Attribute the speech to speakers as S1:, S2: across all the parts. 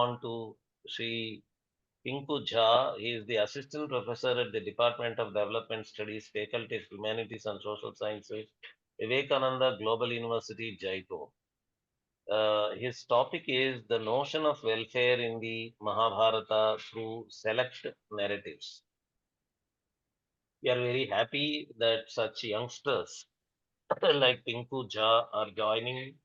S1: on to Sri Pinku Jha. He is the assistant professor at the Department of Development Studies, Faculty of Humanities and Social Sciences, Vivekananda Global University, Jaipur. His topic is the notion of welfare in the Mahābhārata through select narratives. We are very happy that such youngsters like Pinku Jha are joining.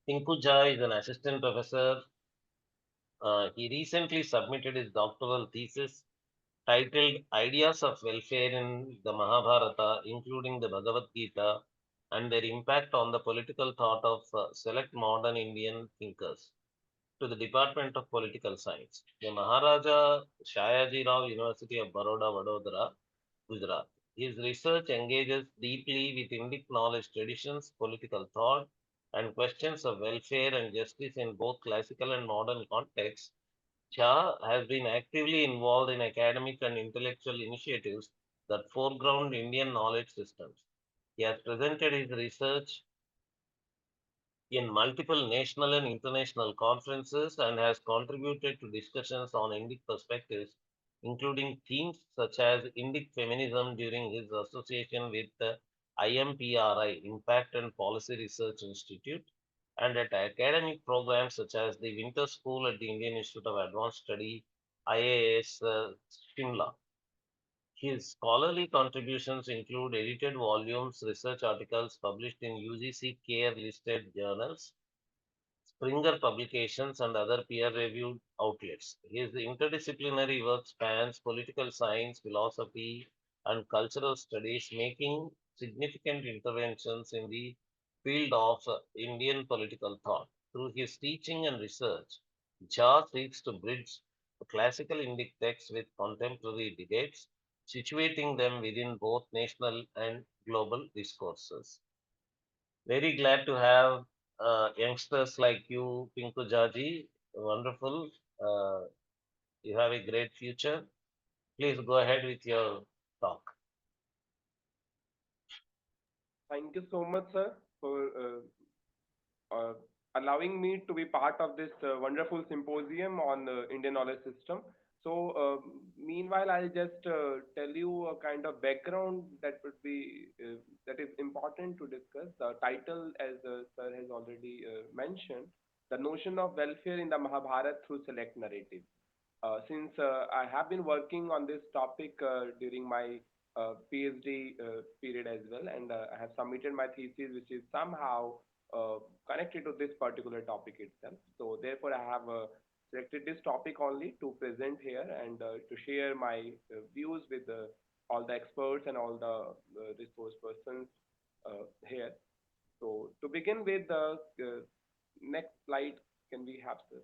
S1: Pinku Jha is an assistant professor. He recently submitted his doctoral thesis titled Ideas of Welfare in the Mahābhārata, including the Bhagavad Gita, and their impact on the political thought of select modern Indian thinkers, to the Department of Political Science, the Maharaja Shayaji Rao University of Baroda, Vadodara, Gujarat. His research engages deeply with Indic knowledge traditions, political thought, and questions of welfare and justice in both classical and modern contexts. Jha has been actively involved in academic and intellectual initiatives that foreground Indian knowledge systems. He has presented his research in multiple national and international conferences and has contributed to discussions on Indic perspectives, including themes such as Indic feminism during his association with the IMPRI, Impact and Policy Research Institute, and at academic programs such as the Winter School at the Indian Institute of Advanced Study, IAS Shimla. His scholarly contributions include edited volumes, research articles published in UGC CARE listed journals, Springer Publications, and other peer-reviewed outlets. His interdisciplinary work spans political science, philosophy, and cultural studies, making significant interventions in the field of Indian political thought. Through his teaching and research, Jha seeks to bridge classical Indic texts with contemporary debates, situating them within both national and global discourses. Very glad to have youngsters like you, Pinku Jaji. Wonderful. Uh, you have a great future. Please go ahead with your talk.
S2: Thank you so much, sir, for uh, allowing me to be part of this wonderful symposium on the Indian knowledge system. So, meanwhile, I'll just tell you a kind of background that would be that is important to discuss. The title, as sir has already mentioned, the notion of welfare in the Mahabharata through select narrative. Since I have been working on this topic during my PhD period as well, and I have submitted my thesis, which is somehow connected to this particular topic itself. So therefore, I have selected this topic only to present here and to share my views with all the experts and all the resource persons here. So to begin with, the next slide, can we have, sir?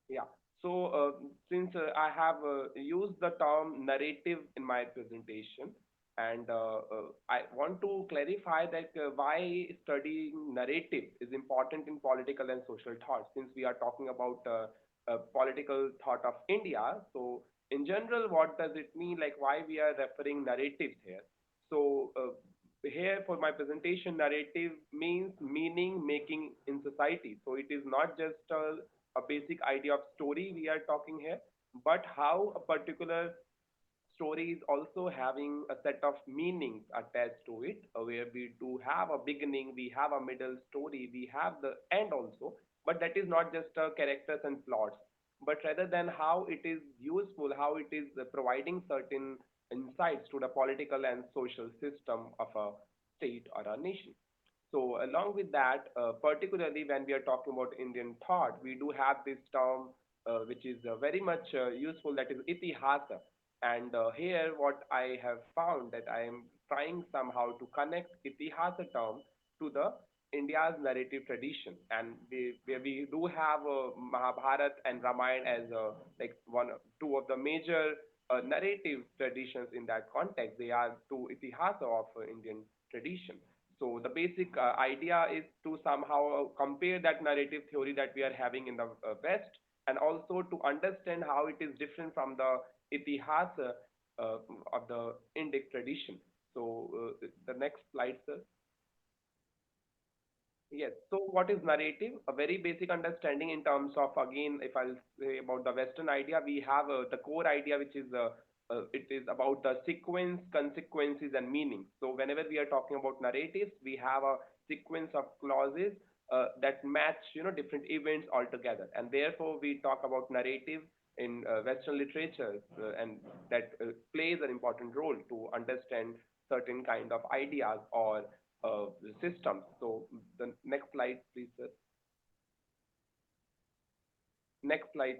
S2: Yeah. So, since I have used the term narrative in my presentation, and I want to clarify that why studying narrative is important in political and social thought, since we are talking about political thought of India. So, in general, what does it mean? Like, why we are referring narratives here? So, here for my presentation, narrative means meaning making in society. So, it is not just a basic idea of story we are talking here, but how a particular story is also having a set of meanings attached to it, where we do have a beginning, we have a middle story, we have the end also, but that is not just characters and plots, but rather than how it is useful, how it is providing certain insights to the political and social system of a state or a nation. So along with that, particularly when we are talking about Indian thought, we do have this term which is very much useful, that is itihasa. And here, what I have found that I am trying somehow to connect itihasa term to the India's narrative tradition, and where we do have Mahabharata and Ramayana as like two of the major narrative traditions in that context. They are two itihasa of Indian tradition. So the basic idea is to somehow compare that narrative theory that we are having in the West, and also to understand how it is different from the itihasa of the Indic tradition. So the next slide, sir. Yes. So what is narrative? A very basic understanding in terms of, again, if I'll say about the Western idea, we have the core idea, which is it is about the sequence, consequences, and meaning. So whenever we are talking about narratives, we have a sequence of clauses that match, different events altogether, and therefore we talk about narrative in Western literature, and that plays an important role to understand certain kind of ideas or systems. So the next slide, please, sir. Next slide.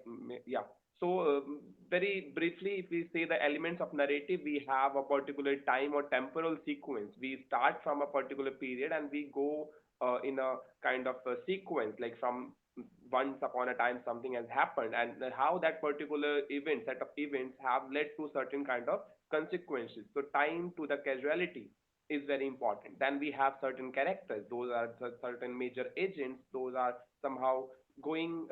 S2: Yeah. So, very briefly, if we say the elements of narrative, we have a particular time or temporal sequence. We start from a particular period and we go in a kind of a sequence, like from once upon a time something has happened, and how that particular event, set of events, have led to certain kind of consequences. So, time to the causality is very important. Then we have certain characters. Those are certain major agents. Those are somehow going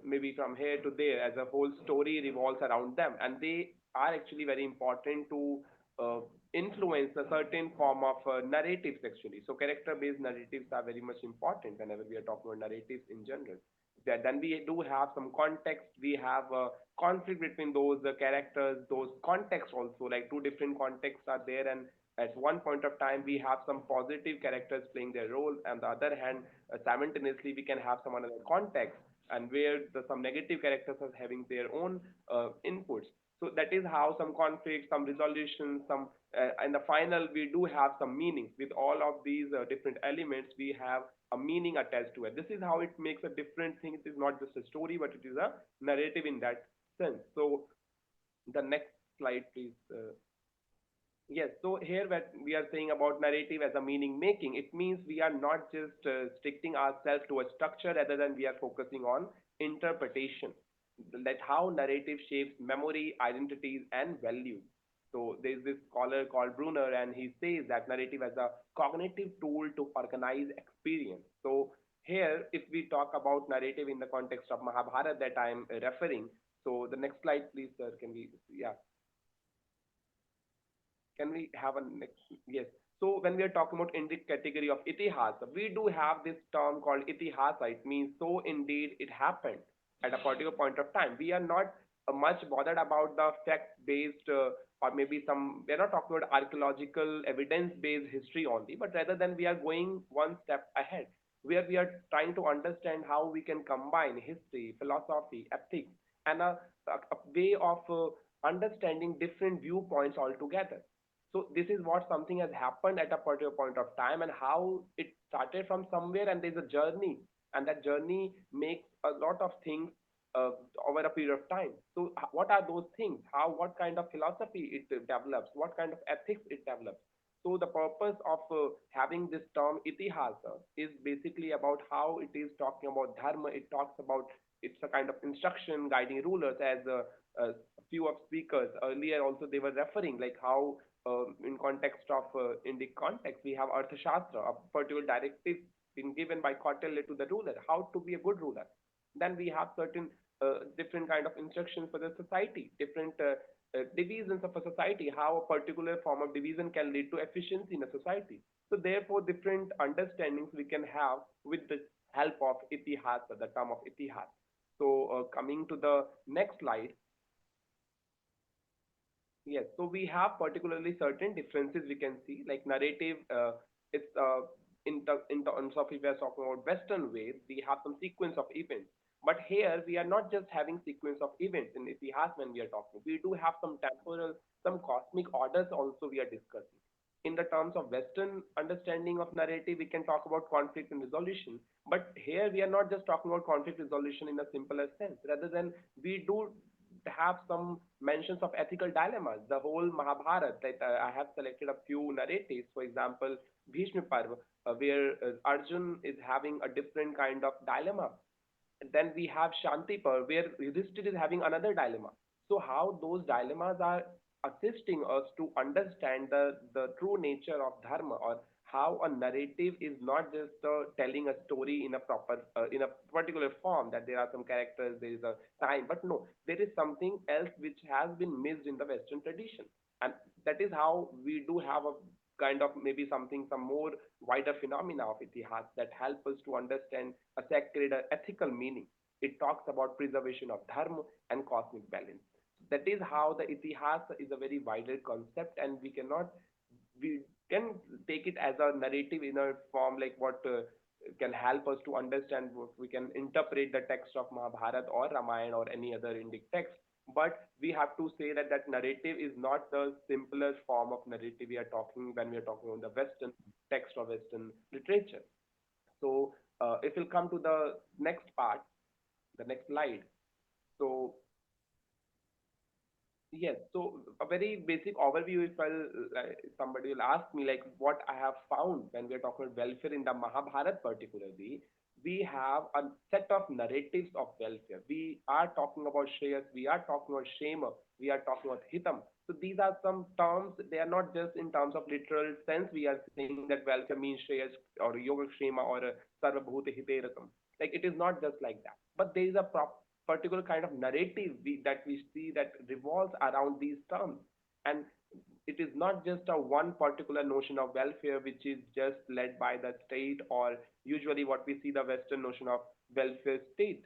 S2: maybe from here to there, as a whole story revolves around them, and they are actually very important to uh, influence a certain form of narratives actually. So character based narratives are very much important whenever we are talking about narratives in general. Then we do have some context. We have a conflict between those characters, those contexts also, like two different contexts are there, and at one point of time we have some positive characters playing their role, and the other hand, simultaneously we can have some another context, and where some negative characters are having their own inputs. So that is how some conflict, some resolution, some and the final, we do have some meanings. With all of these different elements, we have a meaning attached to it. This is how it makes a different thing. It is not just a story, but it is a narrative in that sense. So the next slide, please. Yes, so here what we are saying about narrative as a meaning making, it means we are not just restricting ourselves to a structure, rather than we are focusing on interpretation. That how narrative shapes memory, identities, and values. So there is this scholar called Brunner, and he says that narrative as a cognitive tool to organize experience. So here, if we talk about narrative in the context of Mahabharata that I am referring, so the next slide, please, sir. Can we? Yeah. Can we have a next? Yes. So when we are talking about in the category of itihasa, we do have this term called itihasa. It means so indeed it happened at a particular point of time. We are not much bothered about the fact-based or maybe some. We are not talking about archaeological evidence-based history only, but rather than we are going one step ahead, where we are trying to understand how we can combine history, philosophy, ethics, and a way of understanding different viewpoints altogether. So this is what something has happened at a particular point of time, and how it started from somewhere, and there's a journey, and that journey makes a lot of things over a period of time. So what are those things? How, what kind of philosophy it develops? What kind of ethics it develops? So the purpose of having this term itihasa is basically about how it is talking about dharma. It talks about, it's a kind of instruction guiding rulers, as a few of speakers earlier also they were referring, like how in context of Indic context, we have Arthashastra, a particular directive being given by Kautilya to the ruler, how to be a good ruler. Then we have certain different kind of instructions for the society, different divisions of a society, how a particular form of division can lead to efficiency in a society. So therefore, different understandings we can have with the help of itihasa, the term of itihas. So coming to the next slide. Yes, so we have particularly certain differences we can see, like narrative. It's in terms of, if we are talking about Western way, we have some sequence of events. But here we are not just having sequence of events in Itihas when we are talking. We do have some temporal, some cosmic orders also we are discussing. In the terms of Western understanding of narrative, we can talk about conflict and resolution. But here we are not just talking about conflict resolution in a simpler sense. Rather than, we do have some mentions of ethical dilemmas. The whole Mahabharata, that I have selected a few narratives, for example, Bhīṣma Parva, where Arjun is having a different kind of dilemma. And then we have Śānti Parva, where Yudhishthir is having another dilemma. So how those dilemmas are assisting us to understand the true nature of Dharma, or how a narrative is not just telling a story in a proper, in a particular form, that there are some characters, there is a time, but no, there is something else which has been missed in the Western tradition. And that is how we do have a kind of maybe something, some more wider phenomena of itihas that help us to understand a sacred ethical meaning. It talks about preservation of dharma and cosmic balance. That is how the itihas is a very wider concept, and we can take it as a narrative in a form like what can help us to understand, what we can interpret the text of Mahabharata or Ramayana or any other Indic text. But we have to say that that narrative is not the simplest form of narrative we are talking when we are talking on the Western text or Western literature. So if we'll come to the next part, the next slide. So yes, so a very basic overview. If somebody will ask me like what I have found when we are talking about welfare in the Mahabharata particularly, we have a set of narratives of welfare. We are talking about śreyas, we are talking about kṣema, we are talking about Hitam. So these are some terms. They are not just in terms of literal sense. We are saying that welfare means śreyas or yoga kṣema or sarva bhuta hiterakam. Like it is not just like that. But there is a particular kind of narrative that we see that revolves around these terms. And it is not just a one particular notion of welfare which is just led by the state, or usually what we see the Western notion of welfare state,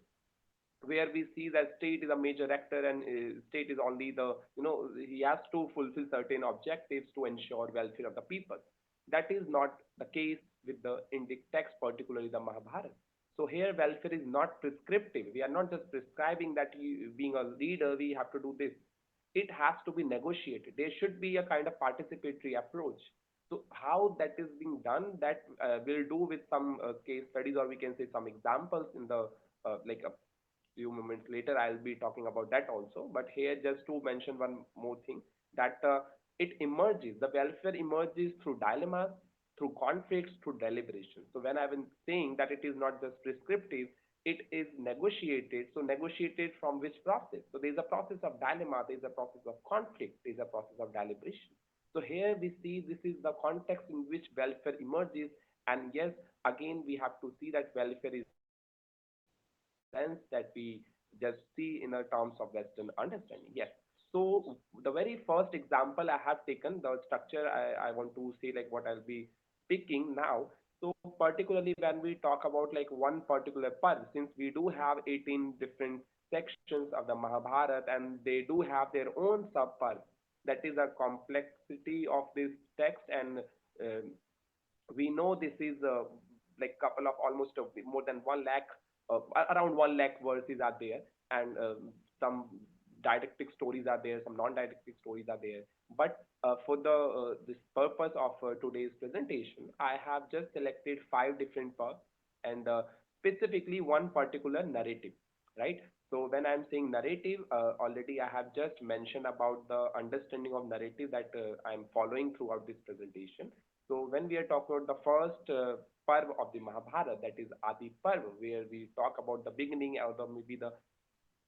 S2: where we see that state is a major actor, and state is only the, he has to fulfill certain objectives to ensure welfare of the people. That is not the case with the Indic text, particularly the Mahabharata. So here welfare is not prescriptive. We are not just prescribing that being a leader we have to do this. It has to be negotiated. There should be a kind of participatory approach. So how that is being done, that we'll do with some case studies, or we can say some examples in the like a few moments later. I'll be talking about that also. But here, just to mention one more thing, that it emerges, the welfare emerges through dilemmas, through conflicts, through deliberation. So when I've been saying that it is not just prescriptive, it is negotiated. So negotiated from which process? So there's a process of dilemma, there's a process of conflict, there's a process of deliberation. So here we see this is the context in which welfare emerges. And yes, again, we have to see that welfare is not just in the sense that we just see in the terms of Western understanding. Yes. So the very first example I have taken, the structure I want to say like what I'll be picking now. So particularly when we talk about like one particular parv, since we do have 18 different sections of the Mahabharata and they do have their own sub parv, that is a complexity of this text. And um we know this is like couple of almost more than 1 lakh, around 1 lakh verses are there, and some didactic stories are there, some non-didactic stories are there. But for the this purpose of today's presentation, I have just selected 5 different parts, and specifically one particular narrative, right? So when I'm saying narrative, already I have just mentioned about the understanding of narrative that I'm following throughout this presentation. So when we are talking about the first Parva of the Mahabharata, that is Ādi Parva, where we talk about the beginning or the maybe the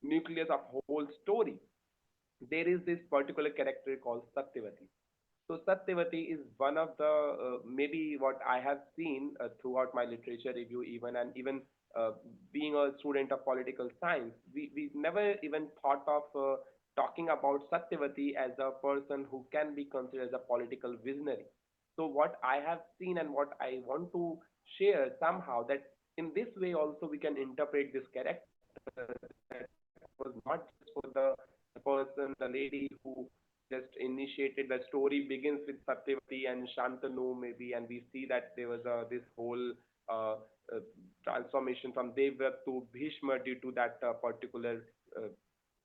S2: nucleus of whole story, there is this particular character called Satyavatī. So Satyavatī is one of the maybe what I have seen throughout my literature review, even, and even uh, being a student of political science, we never even thought of talking about Satyavatī as a person who can be considered as a political visionary. So what I have seen and what I want to share somehow, that in this way also we can interpret this character, that was not just for the person, the lady who just initiated. The story begins with Satyavati and Shantanu maybe, and we see that there was this whole uh, uh, transformation from Devvrat to Bhīṣma due to that particular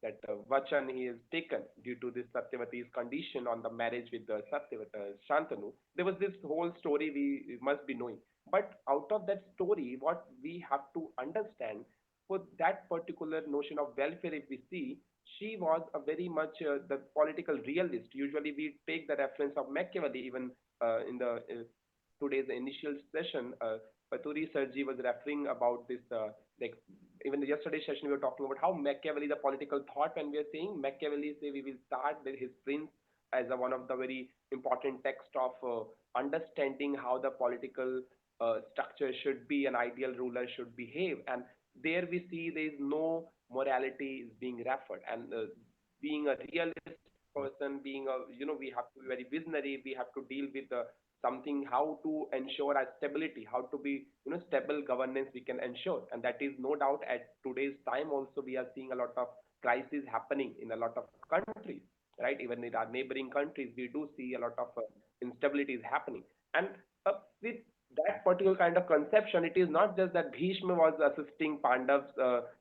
S2: that vachan he has taken due to this Satyavati's condition on the marriage with the Shantanu. There was this whole story we must be knowing. But out of that story, what we have to understand, for that particular notion of welfare, if we see, she was a very much the political realist. Usually, we take the reference of Machiavelli, even in the today's initial session. Paturi Sarji was referring about this, like even the yesterday's session, we were talking about how Machiavelli, the political thought, when we are saying Machiavelli, say we will start with his Prince as one of the very important text of understanding how the political structure should be, an ideal ruler should behave. And there we see there is no morality is being referred. And being a realist person, being a, we have to be very visionary, we have to deal with the something how to ensure our stability, how to be, stable governance we can ensure. And that is no doubt at today's time also we are seeing a lot of crises happening in a lot of countries, right? Even in our neighboring countries, we do see a lot of instabilities happening. And with that particular kind of conception, it is not just that Bhīṣma was assisting Pandavas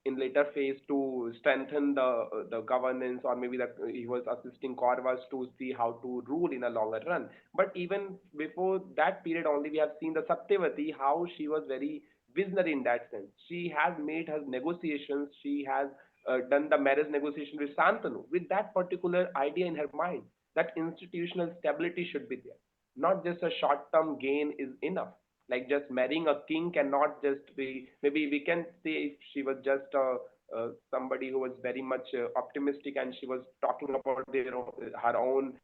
S2: in later phase to strengthen the governance, or maybe that he was assisting Kauravas to see how to rule in a longer run. But even before that period only, we have seen the Satyavatī, how she was very visionary in that sense. She has made her negotiations. She has done the marriage negotiation with Santanu with that particular idea in her mind that institutional stability should be there. Not just a short-term gain is enough. Like just marrying a king cannot just be. Maybe we can say if she was just somebody who was very much optimistic and she was talking about her own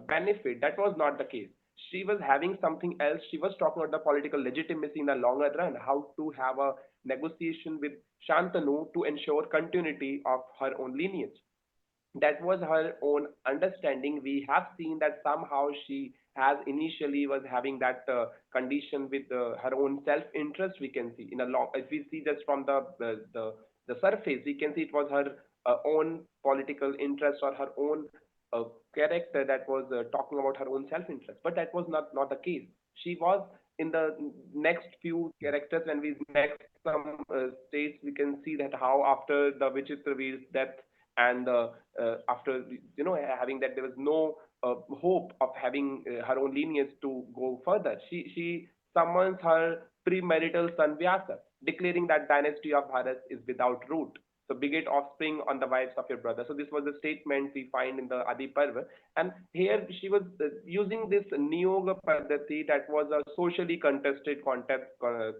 S2: benefit. That was not the case. She was having something else. She was talking about the political legitimacy in the longer run, how to have a negotiation with Shantanu to ensure continuity of her own lineage. That was her own understanding. We have seen that somehow she has initially was having that condition with her own self-interest. We can see in a long, if we see just from the surface, we can see it was her own political interest or her own character that was talking about her own self-interest. But that was not the case. She was in the next few characters when we next some states we can see that how after the Vichitravir's death and after having that there was no hope of having her own lineage to go further. She summons her premarital son Vyasa, declaring that dynasty of Bharat is without root. So beget offspring on the wives of your brother. So this was the statement we find in the Ādi Parva. And here she was using this Niyoga Paddhati that was a socially contested concept for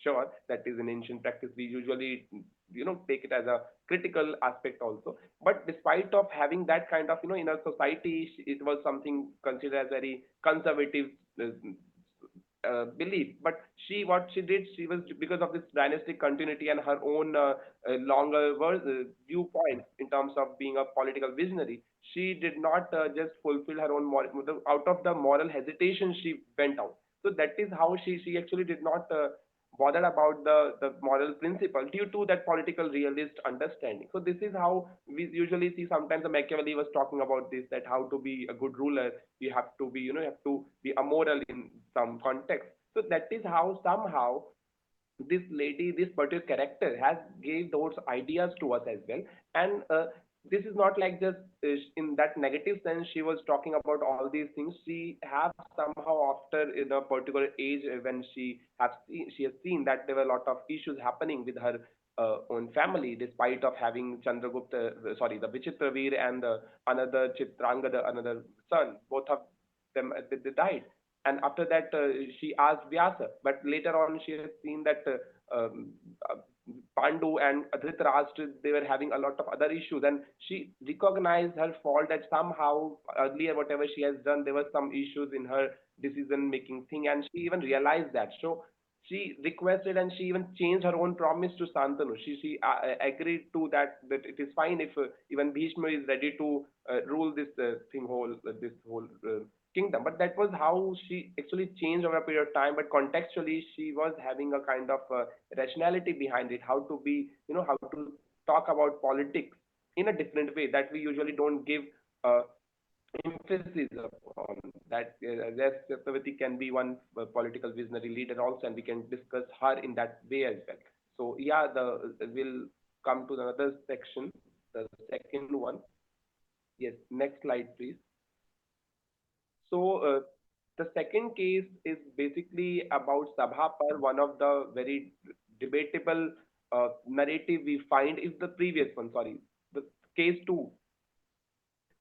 S2: sure. That is in ancient practice. We usually take it as a critical aspect also. But despite of having that kind of in a society, it was something considered as very conservative belief. But what she did, she was, because of this dynastic continuity and her own longer viewpoint in terms of being a political visionary, she did not just fulfill her own out of the moral hesitation she went out. So that is how she actually did not bother about the moral principle due to that political realist understanding. So this is how we usually see. Sometimes the Machiavelli was talking about this, that how to be a good ruler, you have to be you have to be amoral in some context. So that is how somehow this lady, this particular character, has gave those ideas to us as well. And this is not like just in that negative sense she was talking about all these things. She has somehow after in a particular age when she has seen that there were a lot of issues happening with her own family, despite of having Chandragupta, sorry, the Vichitravir and another Chitrangada, another son. Both of them they died. And after that, she asked Vyasa. But later on, she has seen that uh, Pandu and Dhritarashtra, they were having a lot of other issues. And she recognized her fault that somehow earlier, whatever she has done, there were some issues in her decision making thing. And she even realized that. So she requested and she even changed her own promise to Santanu. She agreed to that it is fine if even Bhishma is ready to rule this whole kingdom. But that was how she actually changed over a period of time. But contextually, she was having a kind of rationality behind it, how to be, how to talk about politics in a different way that we usually don't give uh, emphasis on. That yes, Satyavatī can be one political visionary leader also, and we can discuss her in that way as well. So yeah, we'll come to another section, the second one. Yes, next slide, please. So the second case is basically about Sabha Parva. One of the very debatable narrative we find is the previous one. Sorry, the case two.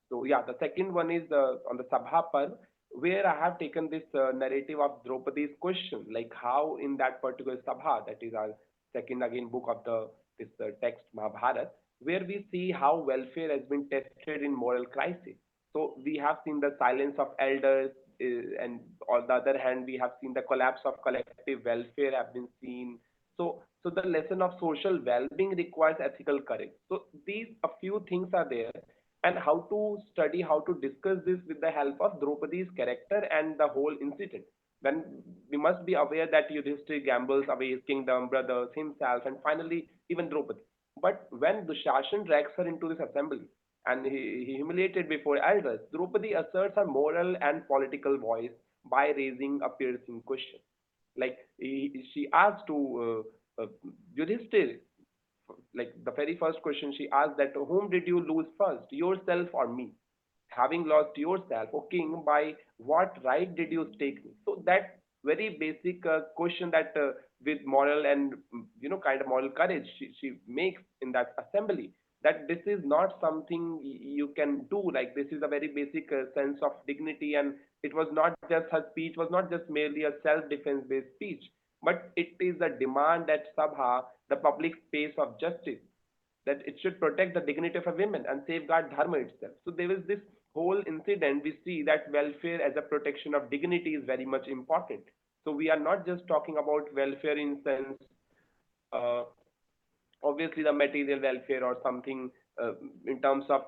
S2: So yeah, the second one is on the Sabha Parva, where I have taken this narrative of Draupadi's question, like how in that particular Sabha, that is our second again book of the this text Mahābhārata, where we see how welfare has been tested in moral crisis. So we have seen the silence of elders, and on the other hand, we have seen the collapse of collective welfare have been seen. So the lesson of social well-being requires ethical courage. So these a few things are there. and how to study, how to discuss this with the help of Draupadi's character and the whole incident. When we must be aware that Yudhishthira gambles away his kingdom, brothers, himself, and finally even Draupadi. But when Dushashan drags her into this assembly and he humiliated before elders, Draupadi asserts her moral and political voice by raising a piercing question. Like she asked to Yudhishthira, like the very first question she asked, that whom did you lose first, yourself or me? Having lost yourself, O king, by what right did you stake me? So that very basic question that with moral and kind of moral courage she makes in that assembly, that this is not something you can do. Like this is a very basic sense of dignity, and it was not just her speech was not just merely a self-defense based speech, but it is a demand that Sabha, the public space of justice, that it should protect the dignity of a woman and safeguard Dharma itself. So there is this whole incident. We see that welfare as a protection of dignity is very much important. So we are not just talking about welfare in sense, uh, obviously the material welfare or something in terms of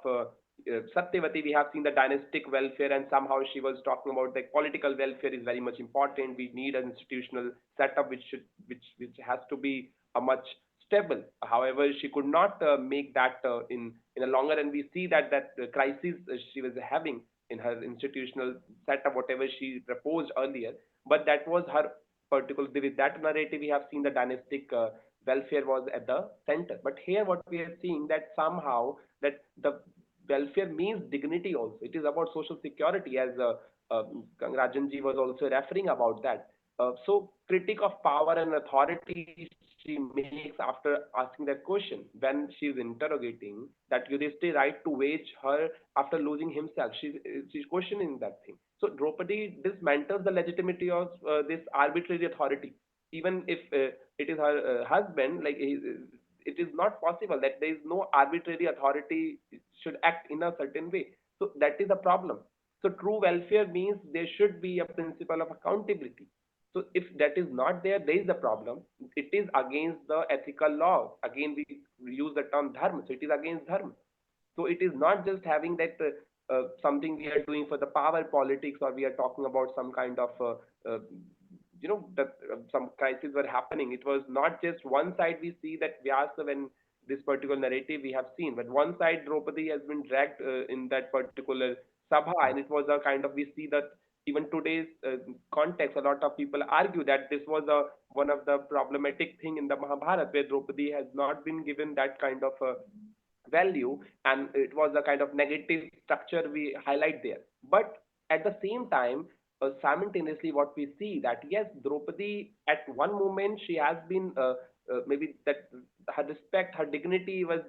S2: Satyavati, we have seen the dynastic welfare, and somehow she was talking about the political welfare is very much important. We need an institutional setup which has to be a much stable. However, she could not make that in a longer, and we see that crisis she was having in her institutional setup, whatever she proposed earlier. But that was her particular. With that narrative, we have seen the dynastic welfare was at the center. But here, what we are seeing, that somehow that the welfare means dignity also. It is about social security, as Rajanji was also referring about that. So, critique of power and authority she makes after asking that question when she is interrogating that Yudhishthira right to wage her after losing himself. She's questioning that thing. So Draupadi dismantles the legitimacy of this arbitrary authority, even if it is her husband. Like it is not possible that there is no arbitrary authority should act in a certain way. So that is a problem. So true welfare means there should be a principle of accountability. So if that is not there, there is a problem. It is against the ethical law. Again, we use the term dharma. So it is against dharma. So it is not just having that something we are doing for the power politics, or we are talking about some kind of that some crises were happening. It was not just one side. We see that Vyasa, when this particular narrative we have seen, but one side Draupadi has been dragged in that particular sabha, and it was a kind of, we see that even today's context, a lot of people argue that this was a one of the problematic thing in the Mahabharata, where Draupadi has not been given that kind of value, and it was a kind of negative structure we highlight there. But at the same time, simultaneously, what we see that yes, Draupadi at one moment she has been maybe that her respect, her dignity was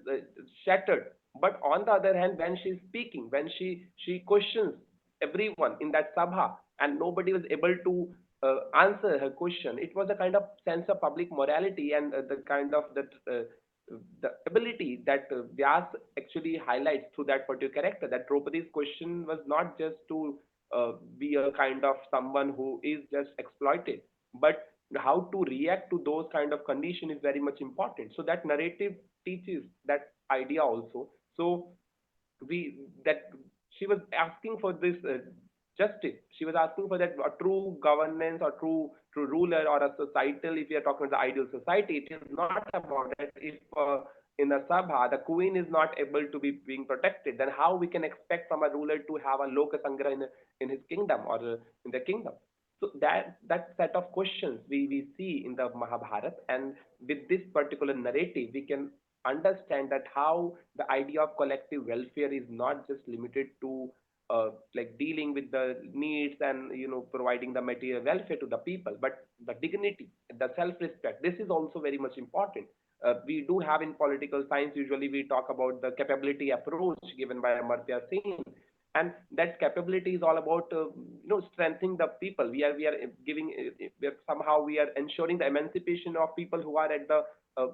S2: shattered. But on the other hand, when she is speaking, when she questions everyone in that sabha, and nobody was able to answer her question, it was a kind of sense of public morality, and the kind of that the ability that Vyas actually highlights through that particular character, that Draupadi's question was not just to be a kind of someone who is just exploited, but how to react to those kind of condition is very much important. So that narrative teaches that idea also. So we that she was asking for this justice. She was asking for that a true governance or true ruler or a societal. If we are talking about the ideal society, it is not about that. If in a sabha the queen is not able to be being protected, then how we can expect from a ruler to have a loka sangra in his kingdom or in the kingdom? So that set of questions we see in the Mahabharata, and with this particular narrative, we can understand that how the idea of collective welfare is not just limited to like dealing with the needs and providing the material welfare to the people, but the dignity, the self-respect. This is also very much important. We do have in political science, usually we talk about the capability approach given by Amartya Sen, and that capability is all about strengthening the people. We are giving somehow we are ensuring the emancipation of people who are at the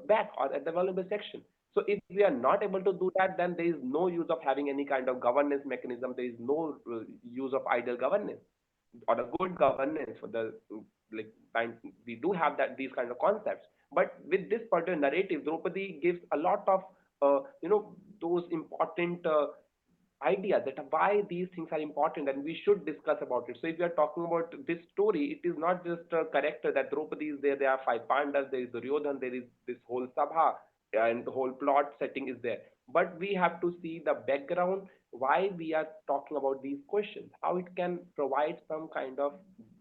S2: back or at the vulnerable section. So if we are not able to do that, then there is no use of having any kind of governance mechanism. There is no use of ideal governance or a good governance for the like we do have that these kind of concepts. But with this particular narrative, Draupadi gives a lot of those important idea that why these things are important and we should discuss about it. So if we are talking about this story, it is not just a character that Draupadi is there, there are five Pandavas, there is Duryodhan, there is this whole Sabha, and the whole plot setting is there. But we have to see the background, why we are talking about these questions, how it can provide some kind of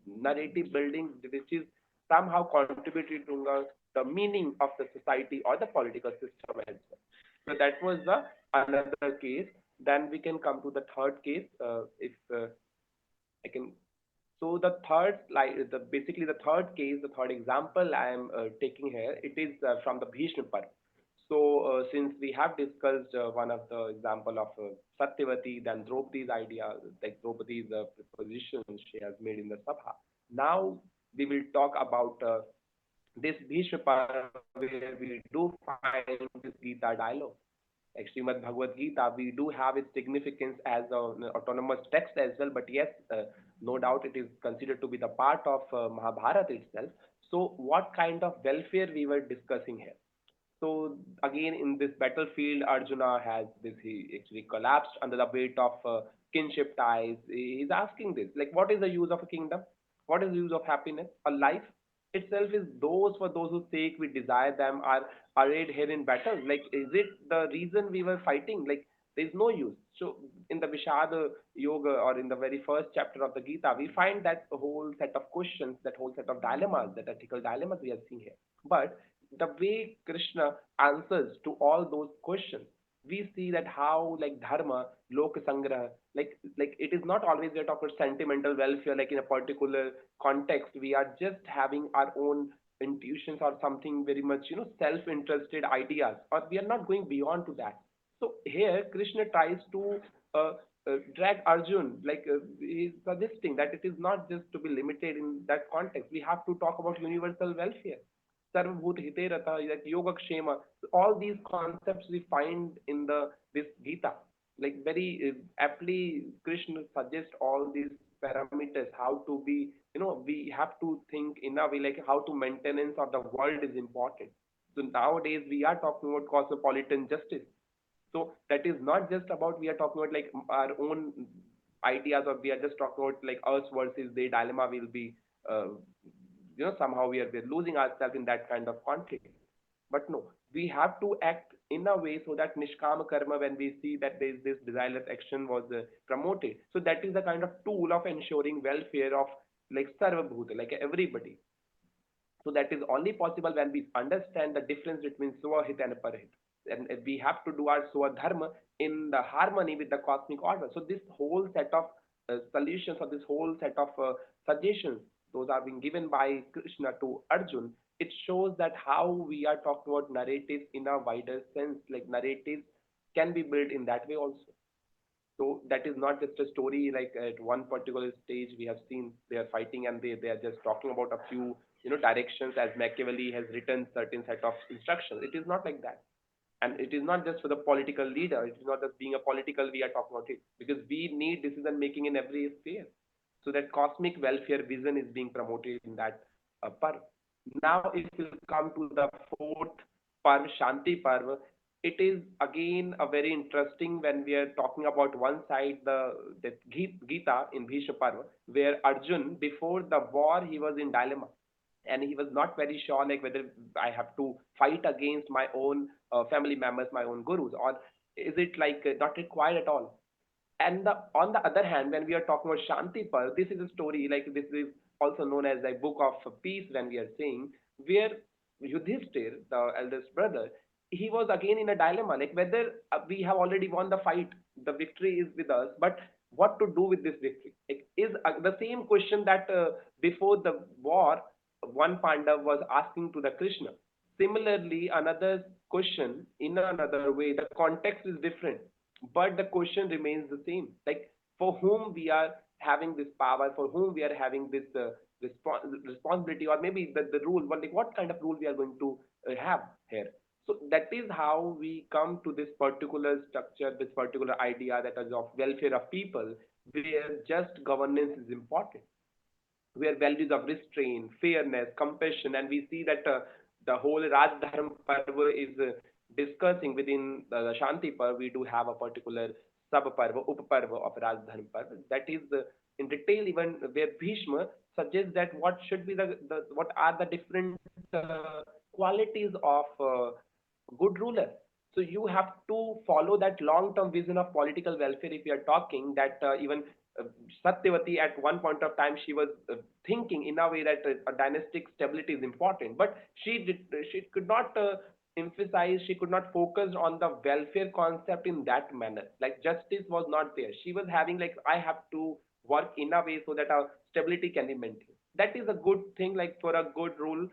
S2: narrative building which is somehow contributed to the meaning of the society or the political system as well. So that was the another case. Then we can come to the third case. If I can, so the third, like basically the third case, the third example I am taking here, it is from the Bhīṣma Parva. So since we have discussed one of the example of Satyavati, then Draupadi's idea, like Draupadi's proposition she has made in the Sabha. Now we will talk about this Bhīṣma Parva where we do find this Gita dialogue. Like Srimad Bhagavad Gita, we do have its significance as an autonomous text as well, but yes, no doubt it is considered to be the part of Mahābhārata itself. So, what kind of welfare we were discussing here? So, again, in this battlefield, Arjuna has this, he actually collapsed under the weight of kinship ties. He's asking this, like, what is the use of a kingdom? What is the use of happiness? A life itself is those for those whose sake we desire them are arrayed here in battle. Like, is it the reason we were fighting? Like, there is no use. So, in the Vishada Yoga or in the very first chapter of the Gita, we find that whole set of questions, that whole set of dilemmas, that ethical dilemmas we are seeing here. But the way Kṛṣṇa answers to all those questions, we see that how like Dharma, Loka Sangraha, like it is not always we are talking about sentimental welfare, like in a particular context, we are just having our own intuitions or something very much, self-interested ideas, or we are not going beyond to that. So here, Krishna tries to drag Arjun, like he's suggesting that it is not just to be limited in that context. We have to talk about universal welfare. Sarvabhut Hite Ratha, like Yoga Kṣema. All these concepts we find in the this Gita. Like very aptly, Krishna suggests all these parameters, how to be, we have to think in a way like how to maintenance of the world is important. So nowadays we are talking about cosmopolitan justice. So that is not just about we are talking about like our own ideas, or we are just talking about like us versus the dilemma will be uh, somehow we're losing ourselves in that kind of conflict. But no, we have to act in a way so that nishkama karma, when we see that there is this desireless action was promoted, so that is the kind of tool of ensuring welfare of like sarvabhuta, like everybody. So that is only possible when we understand the difference between swahit and parahit. And we have to do our swadharma in the harmony with the cosmic order. So this whole set of solutions, or this whole set of suggestions, those are being given by Krishna to Arjun. It shows that how we are talking about narratives in a wider sense, like narratives can be built in that way also. So that is not just a story like at one particular stage we have seen they are fighting and they are just talking about a few directions as Machiavelli has written certain set of instructions. It is not like that. And it is not just for the political leader, it is not just being a political we are talking about it, because we need decision making in every sphere. So that cosmic welfare vision is being promoted in that parv. Now if we come to the fourth parv, Śānti Parva, it is again a very interesting when we are talking about one side the Gita in Bhīṣma Parva, where Arjun before the war he was in dilemma, and he was not very sure like whether I have to fight against my own family members, my own gurus, or is it like not required at all. And on the other hand, when we are talking about Shanti Par, this is a story like this is also known as a book of peace. When we are saying where Yudhishthir, the eldest brother, he was again in a dilemma, like whether we have already won the fight, the victory is with us, but what to do with this victory? Like, is the same question that before the war, one Pandav was asking to the Krishna. Similarly, another question in another way, the context is different, but the question remains the same. Like, for whom we are having this power, for whom we are having this responsibility, or maybe the rule, what kind of rule we are going to have here. So that is how we come to this particular structure, this particular idea that is of welfare of people, where just governance is important, where values of restraint, fairness, compassion, and we see that the whole Rajdharma Parva is discussing within the Shanti Parva. We do have a particular Sabha Parva, Upaparva of Dharma Parva. That is in detail even where Bhīṣma suggests that what should be what are the different qualities of good ruler. So you have to follow that long-term vision of political welfare. If you are talking that even uh, Satyavatī at one point of time she was thinking in a way that a dynastic stability is important, but she could not emphasize, she could not focus on the welfare concept in that manner. Like justice was not there. She was having like I have to work in a way so that our stability can be maintained. That is a good thing. Like for a good rule,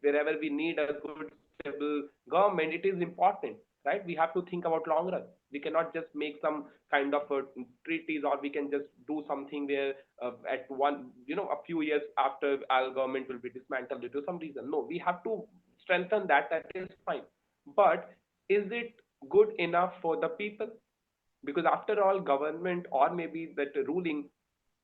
S2: wherever we need a good stable government, it is important, right? We have to think about long run. We cannot just make some kind of treaties, or we can just do something where at one, a few years after our government will be dismantled due to some reason. No, we have to strengthen that. That is fine. But is it good enough for the people? Because after all, government or maybe that ruling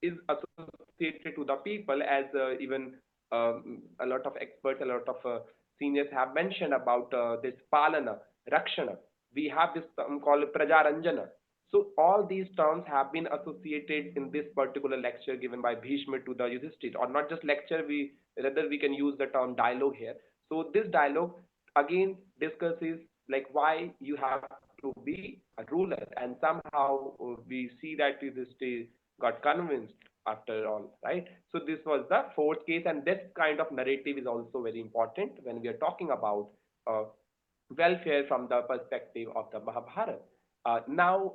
S2: is associated to the people, as even a lot of experts, a lot of seniors have mentioned about this palana, rakshana. We have this term called prajaranjana. So all these terms have been associated in this particular lecture given by Bhishma to the Yudhishthira, or not just lecture, we rather we can use the term dialogue here. So this dialogue again discusses like why you have to be a ruler, and somehow we see that Yudhishthira got convinced after all, right? So this was the fourth case, and this kind of narrative is also very important when we are talking about uh, welfare from the perspective of the Mahabharata. Now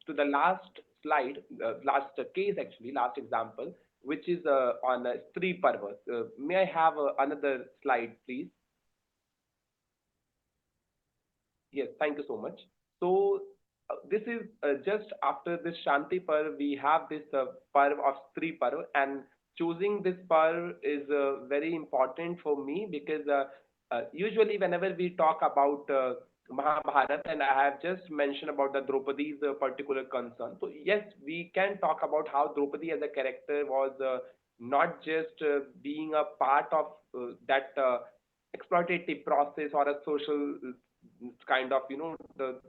S2: to the last slide, last case actually, last example, which is on Strī Parva. May I have another slide, please? Yes, thank you so much. So this is just after this Shanti Parva, we have this Parva of Strī Parva, and choosing this Parva is very important for me because usually whenever we talk about Mahabharata, and I have just mentioned about the Draupadi's particular concern. So yes, we can talk about how Draupadi as a character was not just being a part of that exploitative process or a social kind of the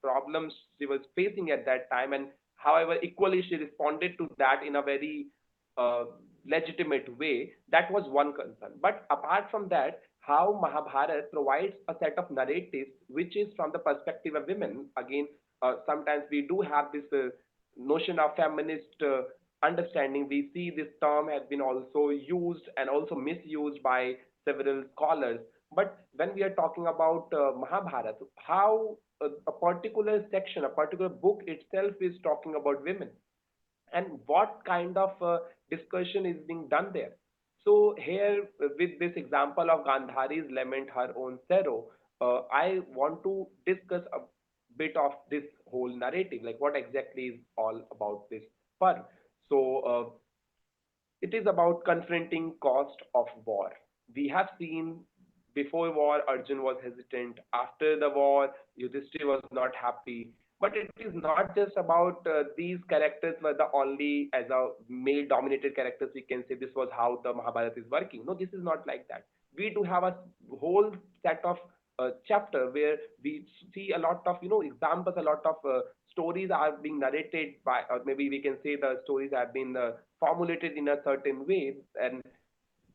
S2: problems she was facing at that time, and however equally she responded to that in a very uh, legitimate way. That was one concern. But apart from that, how Mahabharata provides a set of narratives which is from the perspective of women. Again, sometimes we do have this notion of feminist understanding. We see this term has been also used and also misused by several scholars. But when we are talking about Mahabharata, how a particular section, a particular book itself is talking about women, and what kind of discussion is being done there. So here, with this example of Gāndhārī's lament, her own sorrow, I want to discuss a bit of this whole narrative, like what exactly is all about this fun. So it is about confronting cost of war. We have seen before war, Arjun was hesitant. After the war, Yudhishthira was not happy. But it is not just about these characters were the only, as a male-dominated characters, we can say this was how the Mahabharata is working. No, this is not like that. We do have a whole set of chapter where we see a lot of examples, a lot of stories are being narrated by, or maybe we can say the stories have been formulated in a certain way, and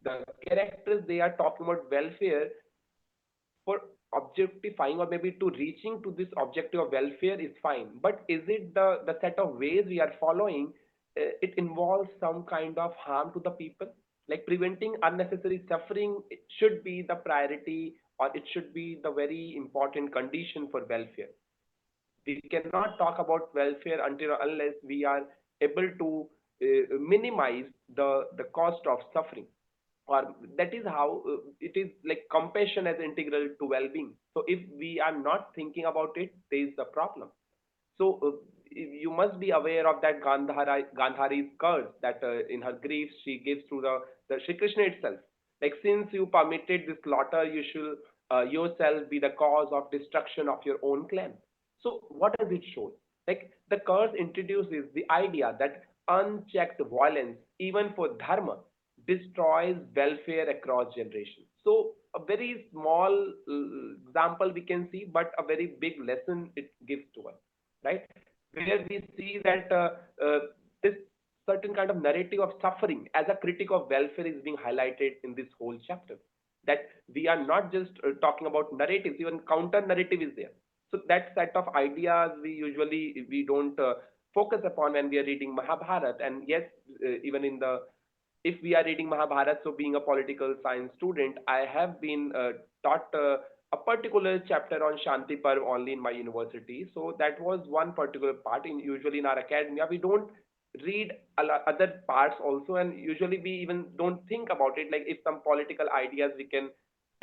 S2: the characters they are talking about welfare for objectifying, or maybe to reaching to this objective of welfare is fine, but is it the set of ways we are following? It involves some kind of harm to the people, like preventing unnecessary suffering. It should be the priority, or it should be the very important condition for welfare. We cannot talk about welfare until unless we are able to minimize the cost of suffering, or that is how it is like compassion as integral to well-being. So if we are not thinking about it, there is the problem. So you must be aware of that Gandhari's curse, that in her grief she gives to the Shri Krishna itself. Like, since you permitted this slaughter, you should yourself be the cause of destruction of your own clan. So what does it show? Like, the curse introduces the idea that unchecked violence, even for dharma, destroys welfare across generations. So a very small example we can see, but a very big lesson it gives to us, right? where we see that this certain kind of narrative of suffering as a critic of welfare is being highlighted in this whole chapter. That we are not just talking about narratives, even counter narrative is there. So that set of ideas we don't focus upon when we are reading Mahabharata. And yes, even in the if we are reading Mahabharata, so being a political science student, I have been taught a particular chapter on Śānti Parva only in my university. So that was one particular part. In usually in our academia, we don't read other parts also, and usually we even don't think about it. Like if some political ideas we can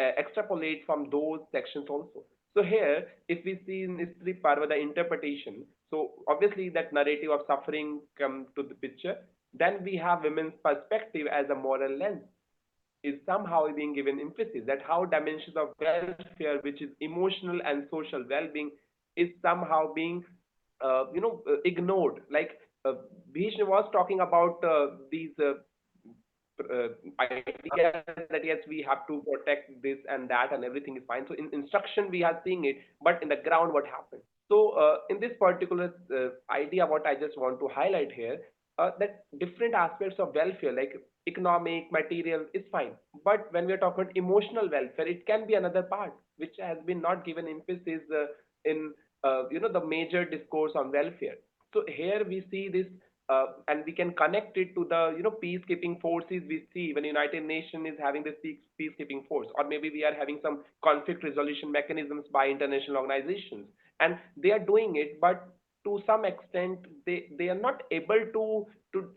S2: extrapolate from those sections also. So here, if we see in Strī Parva the interpretation, so obviously that narrative of suffering come to the picture. Then we have women's perspective as a moral lens is somehow being given emphasis that how dimensions of welfare, which is emotional and social well-being, is somehow being ignored. Like Bhīṣma was talking about these ideas that yes, we have to protect this and that, and everything is fine. So in instruction, we are seeing it, but in the ground, what happened? So in this particular idea, what I just want to highlight here, that different aspects of welfare, like economic, material, is fine. But when we are talking about emotional welfare, it can be another part which has been not given emphasis in the major discourse on welfare. So here we see this and we can connect it to the peacekeeping forces we see when United Nations is having this peacekeeping force, or maybe we are having some conflict resolution mechanisms by international organizations, and they are doing it, but to some extent they are not able to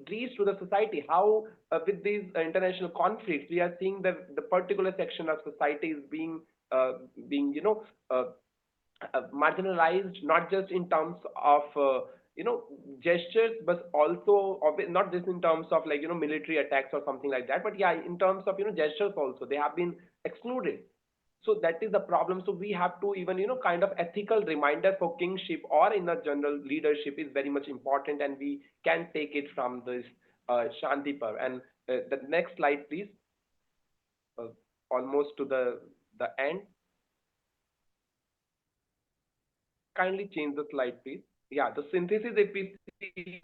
S2: reach to the society. How with these international conflicts we are seeing the particular section of society is being marginalized, not just in terms of gestures, but also not just in terms of like military attacks or something like that, but yeah, in terms of gestures also they have been excluded. So that is the problem. So we have to even kind of ethical reminder for kingship or in a general leadership is very much important, and we can take it from this Śānti Parva. And the next slide please, uh, almost to the end. Kindly change the slide, please. Yeah, the synthesis, if we see,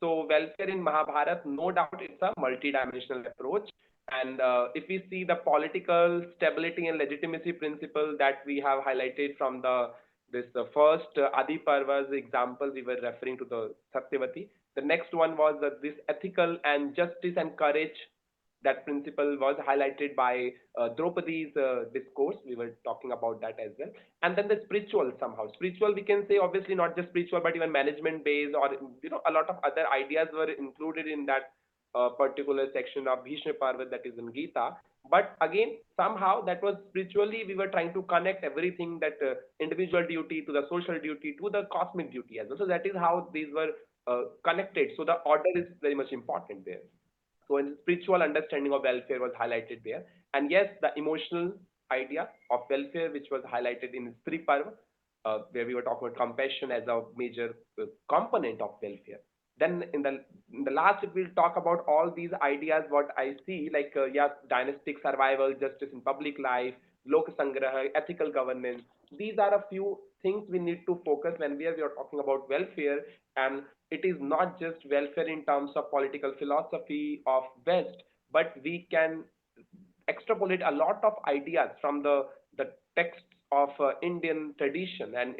S2: so welfare in Mahabharata, no doubt it's a multidimensional approach. And if we see the political stability and legitimacy principle that we have highlighted from this first Ādi Parva's example, we were referring to the Satyavatī. The next one was this ethical and justice and courage. That principle was highlighted by Draupadi's discourse. We were talking about that as well. And then the spiritual, somehow spiritual, we can say obviously not just spiritual, but even management based, or a lot of other ideas were included in that particular section of Bhīṣma Parva that is in Gita. But again, somehow that was spiritually we were trying to connect everything, that individual duty to the social duty to the cosmic duty as well. So that is how these were connected. So the order is very much important there. So in spiritual understanding of welfare was highlighted there. And yes, the emotional idea of welfare, which was highlighted in Strī Parva, where we were talking about compassion as a major component of welfare. Then in the last, we'll talk about all these ideas. What I see, like yeah, dynastic survival, justice in public life, lok sangraha, ethical governance. These are a few things we need to focus when we are talking about welfare. And it is not just welfare in terms of political philosophy of West, but we can extrapolate a lot of ideas from the texts of Indian tradition. And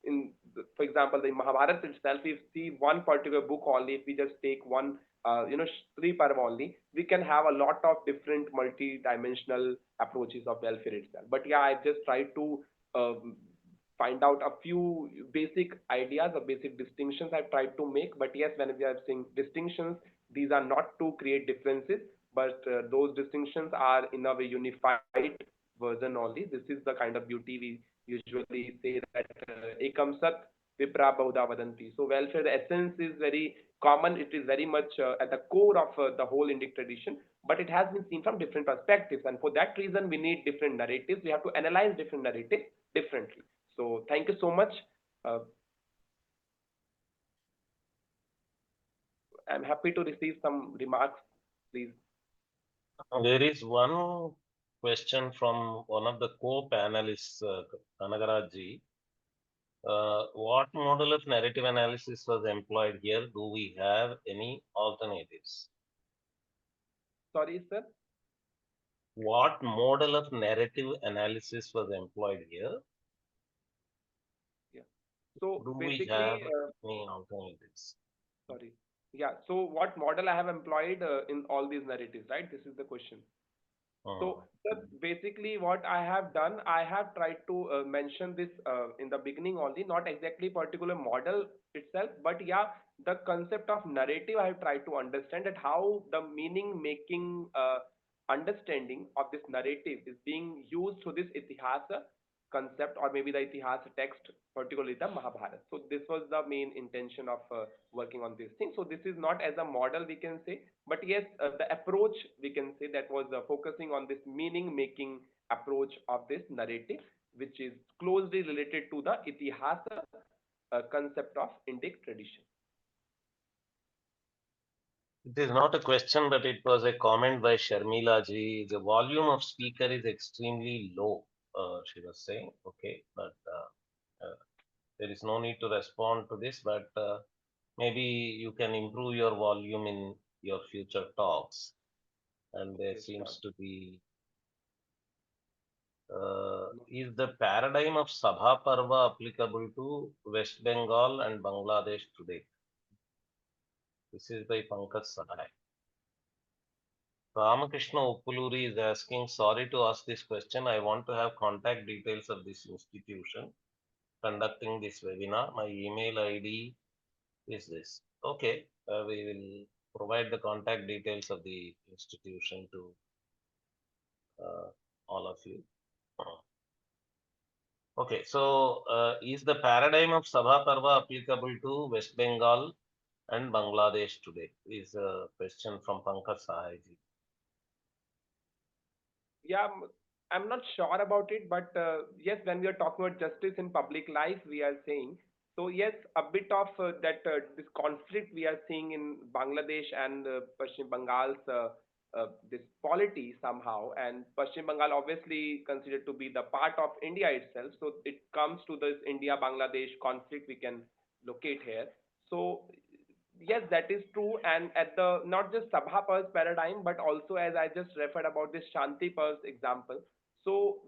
S2: in, for example, the Mahabharata itself, if we see one particular book only, if we just take one, Strī Parva only, we can have a lot of different multi-dimensional approaches of welfare itself. But yeah, I just tried to find out a few basic ideas or basic distinctions I've tried to make. But yes, when we are saying distinctions, these are not to create differences, but those distinctions are in a way unified version only. This is the kind of beauty we usually say that ekam sat vipra bahuda vadanti. So welfare, the essence is very common. It is very much at the core of the whole Indic tradition, but it has been seen from different perspectives. And for that reason, we need different narratives. We have to analyze different narratives differently. So thank you so much. Uh, I'm happy to receive some remarks, please.
S1: There is one question from one of the co-panelists, Kanagaraji. What model of narrative analysis was employed here? Do we have any alternatives?
S2: Sorry, sir.
S1: What model of narrative analysis was employed here?
S2: Yeah. So
S1: Do we
S2: basically,
S1: have any alternatives?
S2: sorry. Yeah. So what model I have employed in all these narratives, right? This is the question. So, sir, basically, what I have done, I have tried to mention this in the beginning only, not exactly particular model itself, but yeah, the concept of narrative. I have tried to understand that how the meaning making understanding of this narrative is being used through this itihasa concept or maybe the itihasa text, particularly the Mahabharata. So this was the main intention of working on this thing. So this is not as a model we can say, but yes, the approach we can say that was focusing on this meaning making approach of this narrative, which is closely related to the itihasa concept of Indic tradition.
S1: It is not a question, but it was a comment by Sharmila ji. The volume of speaker is extremely low, she was saying. Okay, but there is no need to respond to this, but maybe you can improve your volume in your future talks. And there
S2: Yes, sure.
S1: seems to be is the paradigm of Sabha Parva applicable to West Bengal and Bangladesh today? This is by Pankaj Sahai. Ramakrishna Uppuluri is asking, sorry to ask this question. I want to have contact details of this institution conducting this webinar. My email ID is this. Okay, we will provide the contact details of the institution to all of you. Okay, so is the paradigm of Sabha Parva applicable to West Bengal and Bangladesh today? Is a question from Pankaj Sahaji.
S2: Yeah, I'm not sure about it, but yes, when we are talking about justice in public life, we are saying so. Yes, a bit of that this conflict we are seeing in Bangladesh and Pashchim Bengal's this polity somehow, and Pashchim Bengal obviously considered to be the part of India itself. So it comes to this India-Bangladesh conflict we can locate here. So yes, that is true. And at the not just Sabha Parva's paradigm, but also as I just referred about this Śānti Parva's example. So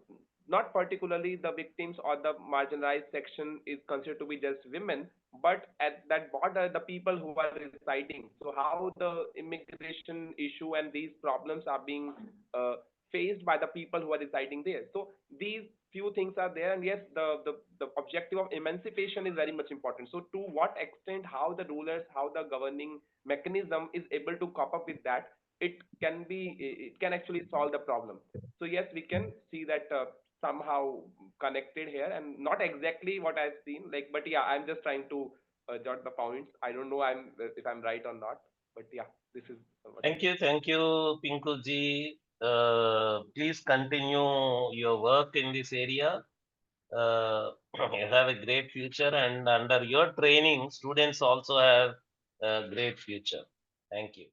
S2: not particularly the victims or the marginalized section is considered to be just women, but at that border, the people who are residing. So how the immigration issue and these problems are being faced by the people who are residing there. So these few things are there, and yes, the objective of emancipation is very much important. So to what extent how the rulers, how the governing mechanism is able to cope up with that, it can actually solve the problem. So yes, we can see that somehow connected here, and not exactly what I've seen, like, but yeah, I'm just trying to jot the points. I don't know if I'm right or not, but yeah, this is what I can.
S1: Thank you, Pinku ji. Please continue your work in this area. You have a great future, and under your training, students also have a great future. Thank you.